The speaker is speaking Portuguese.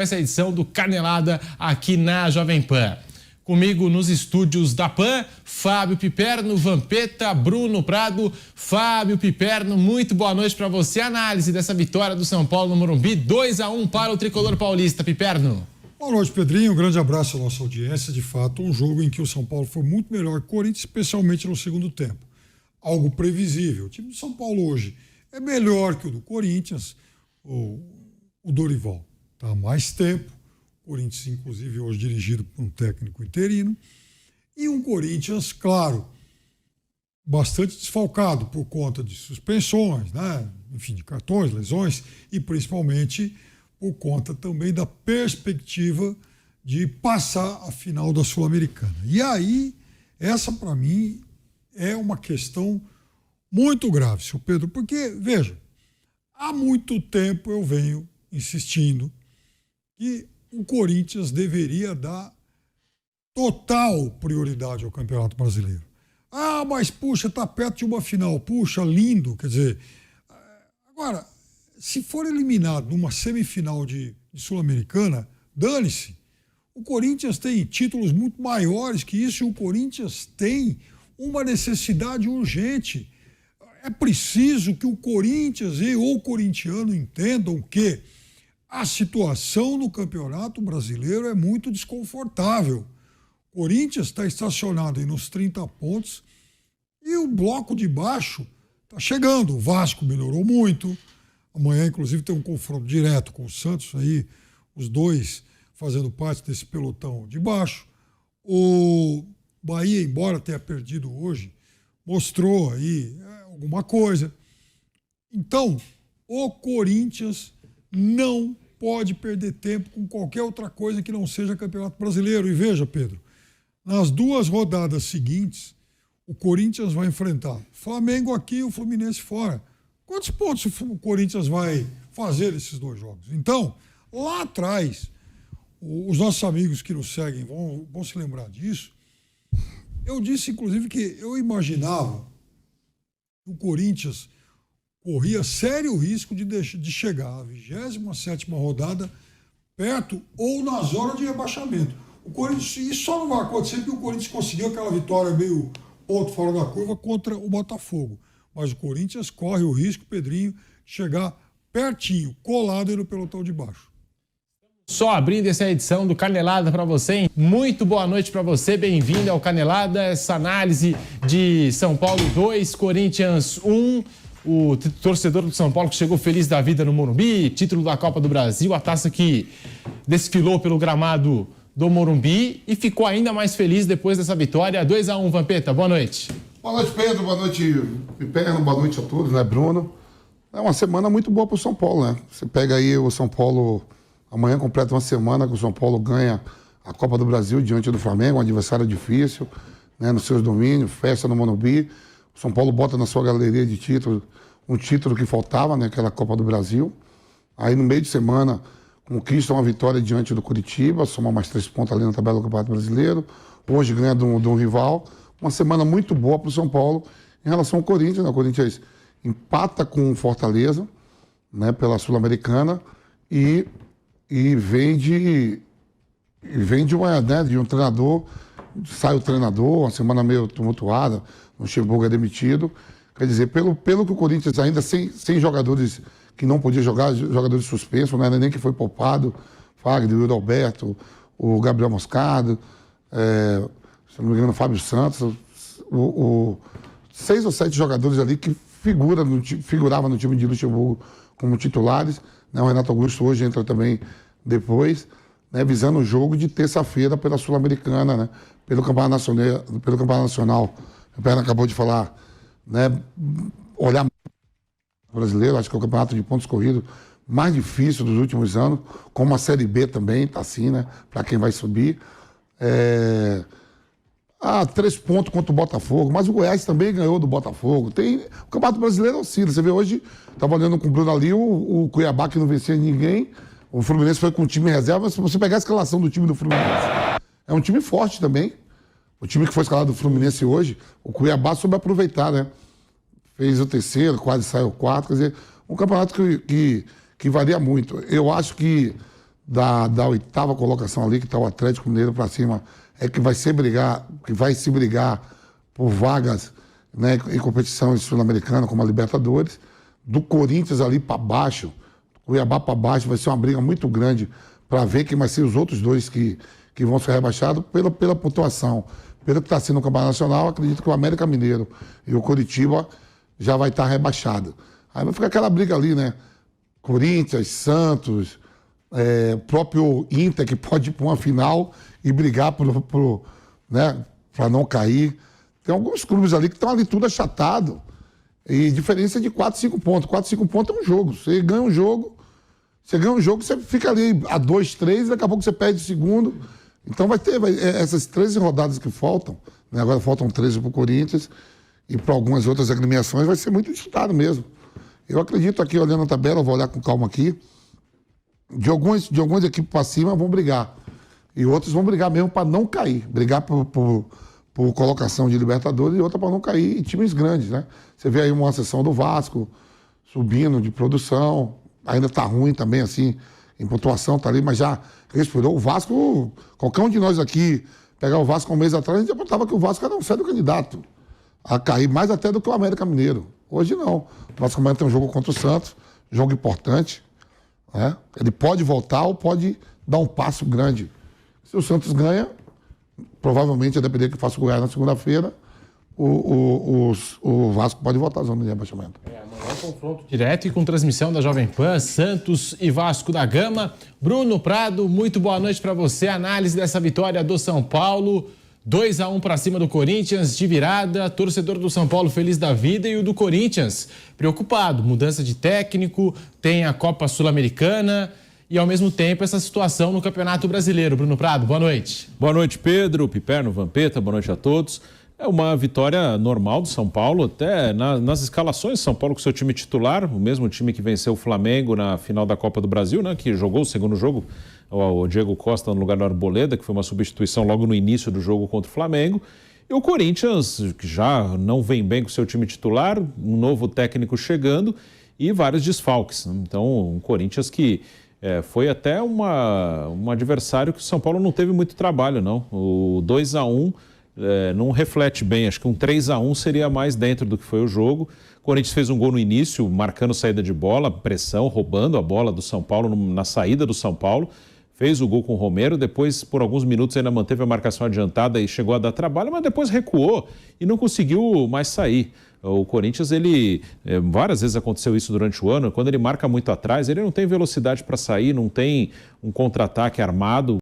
Essa edição do Canelada aqui na Jovem Pan. Comigo nos estúdios da Pan, Fábio Piperno, Vampeta, Bruno Prado. Fábio Piperno, muito boa noite para você. Análise dessa vitória do São Paulo no Morumbi, 2-1 para o tricolor paulista. Piperno. Boa noite, Pedrinho. Um grande abraço à nossa audiência. De fato, um jogo em que o São Paulo foi muito melhor que o Corinthians, especialmente no segundo tempo. Algo previsível. O time do São Paulo hoje é melhor que o do Corinthians, o Dorival. Está há mais tempo, o Corinthians, inclusive, hoje dirigido por um técnico interino, e um Corinthians, claro, bastante desfalcado por conta de suspensões, né? Enfim, de cartões, lesões, e principalmente por conta também da perspectiva de passar a final da Sul-Americana. E aí, essa para mim é uma questão muito grave, senhor Pedro, porque, veja, há muito tempo eu venho insistindo que o Corinthians deveria dar total prioridade ao Campeonato Brasileiro. Ah, mas puxa, está perto de uma final. Puxa, lindo. Quer dizer, agora, se for eliminado numa semifinal de Sul-Americana, dane-se. O Corinthians tem títulos muito maiores que isso e o Corinthians tem uma necessidade urgente. É preciso que o Corinthians e o corintiano entendam que a situação no Campeonato Brasileiro é muito desconfortável. O Corinthians está estacionado aí nos 30 pontos e o bloco de baixo está chegando. O Vasco melhorou muito. Amanhã, inclusive, tem um confronto direto com o Santos, aí, os dois fazendo parte desse pelotão de baixo. O Bahia, embora tenha perdido hoje, mostrou aí alguma coisa. Então, o Corinthians não pode perder tempo com qualquer outra coisa que não seja Campeonato Brasileiro. E veja, Pedro, nas duas rodadas seguintes, o Corinthians vai enfrentar Flamengo aqui e o Fluminense fora. Quantos pontos o Corinthians vai fazer esses dois jogos? Então, lá atrás, os nossos amigos que nos seguem vão se lembrar disso. Eu disse, inclusive, que eu imaginava que o Corinthians corria sério risco de chegar à 27ª rodada perto ou na zona de rebaixamento. O Corinthians, isso só não vai acontecer porque o Corinthians conseguiu aquela vitória meio ponto fora da curva contra o Botafogo. Mas o Corinthians corre o risco, Pedrinho, de chegar pertinho, colado aí no pelotão de baixo. Só abrindo essa edição do Canelada para você, hein? Muito boa noite para você, bem-vindo ao Canelada, essa análise de São Paulo 2, Corinthians 1, o torcedor do São Paulo que chegou feliz da vida no Morumbi, título da Copa do Brasil, a taça que desfilou pelo gramado do Morumbi e ficou ainda mais feliz depois dessa vitória. 2-1, Vampeta, boa noite. Boa noite, Pedro, boa noite, Piperno, boa noite a todos, né, Bruno? É uma semana muito boa para o São Paulo, né? Você pega aí o São Paulo, amanhã completa uma semana que o São Paulo ganha a Copa do Brasil diante do Flamengo, um adversário difícil, né, nos seus domínios, festa no Morumbi. O São Paulo bota na sua galeria de títulos um título que faltava, né, aquela Copa do Brasil. Aí no meio de semana conquista uma vitória diante do Curitiba, soma mais 3 pontos ali na tabela do Campeonato Brasileiro. Hoje ganha de um rival. Uma semana muito boa para o São Paulo em relação ao Corinthians, né? O Corinthians empata com o Fortaleza, né, pela Sul-Americana e vem de um treinador, sai o treinador, uma semana meio tumultuada, o Luxemburgo é demitido. Quer dizer, pelo que o Corinthians ainda sem jogadores que não podia jogar, jogadores suspensos, não era nem que foi poupado, Fagner, o Yuri Alberto, o Gabriel Moscardo, se não me engano, o Fábio Santos, 6 ou 7 jogadores ali que figuravam no time de Luxemburgo como titulares, né? O Renato Augusto hoje entra também depois, né? Visando o jogo de terça-feira pela Sul-Americana, né? Pelo Campeonato Nacional. O Perna acabou de falar, né? Olhar brasileiro, acho que é o campeonato de pontos corridos mais difícil dos últimos anos, como a Série B também, tá assim, né? Para quem vai subir. 3 pontos contra o Botafogo, mas o Goiás também ganhou do Botafogo. O Campeonato Brasileiro oscila. Você vê hoje, estava olhando com o Bruno ali, o Cuiabá que não vencia ninguém, o Fluminense foi com o time reserva. Se você pegar a escalação do time do Fluminense, é um time forte também. O time que foi escalado do Fluminense hoje, o Cuiabá soube aproveitar, né? Fez o terceiro, quase saiu o quarto. Quer dizer, um campeonato que varia muito. Eu acho que da 8ª colocação ali, que está o Atlético Mineiro para cima, é que vai se brigar por vagas, né, em competição sul-americana, como a Libertadores. Do Corinthians ali para baixo, Cuiabá para baixo, vai ser uma briga muito grande para ver quem vai ser os outros dois que vão ser rebaixados pela pontuação. Pelo que está sendo o Campeonato Nacional, acredito que o América Mineiro e o Coritiba já vai estar rebaixado. Aí vai ficar aquela briga ali, né? Corinthians, Santos, próprio Inter, que pode ir para uma final e brigar né, para não cair. Tem alguns clubes ali que estão ali tudo achatado. E diferença de 4, 5 pontos. 4, 5 pontos é um jogo. Você ganha um jogo, você fica ali a 2, 3, e daqui a pouco você perde o segundo. Então vai ter essas 13 rodadas que faltam, né? Agora faltam 13 para o Corinthians e para algumas outras agremiações, vai ser muito disputado mesmo. Eu acredito aqui, olhando a tabela, vou olhar com calma aqui, de algumas equipes para cima vão brigar. E outros vão brigar mesmo para não cair. Brigar por colocação de Libertadores e outra para não cair em times grandes, né? Você vê aí uma seção do Vasco subindo de produção, ainda está ruim também, assim, em pontuação, tá ali, mas já respirou. O Vasco, qualquer um de nós aqui, pegar o Vasco um mês atrás, a gente apontava que o Vasco era um sério candidato a cair mais até do que o América Mineiro. Hoje não. O Vasco amanhã tem um jogo contra o Santos, jogo importante, né? Ele pode voltar ou pode dar um passo grande. Se o Santos ganha, provavelmente, a depender que faça o Goiás na segunda-feira, o Vasco pode voltar à zona de rebaixamento. Amanhã confronto direto e com transmissão da Jovem Pan, Santos e Vasco da Gama. Bruno Prado, muito boa noite para você. Análise dessa vitória do São Paulo. 2-1 para cima do Corinthians, de virada. Torcedor do São Paulo feliz da vida e o do Corinthians preocupado. Mudança de técnico, tem a Copa Sul-Americana e, ao mesmo tempo, essa situação no Campeonato Brasileiro. Bruno Prado, boa noite. Boa noite, Pedro, Piperno, Vampeta, boa noite a todos. É uma vitória normal do São Paulo, até nas escalações. São Paulo com seu time titular, o mesmo time que venceu o Flamengo na final da Copa do Brasil, né, que jogou o segundo jogo, o Diego Costa no lugar do Arboleda, que foi uma substituição logo no início do jogo contra o Flamengo. E o Corinthians, que já não vem bem com seu time titular, um novo técnico chegando e vários desfalques. Então, um Corinthians que foi até um adversário que o São Paulo não teve muito trabalho, não. O 2-1 não reflete bem, acho que um 3-1 seria mais dentro do que foi o jogo. O Corinthians fez um gol no início, marcando saída de bola, pressão, roubando a bola do São Paulo na saída do São Paulo. Fez o gol com o Romero, depois por alguns minutos ainda manteve a marcação adiantada e chegou a dar trabalho, mas depois recuou e não conseguiu mais sair. O Corinthians, várias vezes aconteceu isso durante o ano, quando ele marca muito atrás, ele não tem velocidade para sair, não tem um contra-ataque armado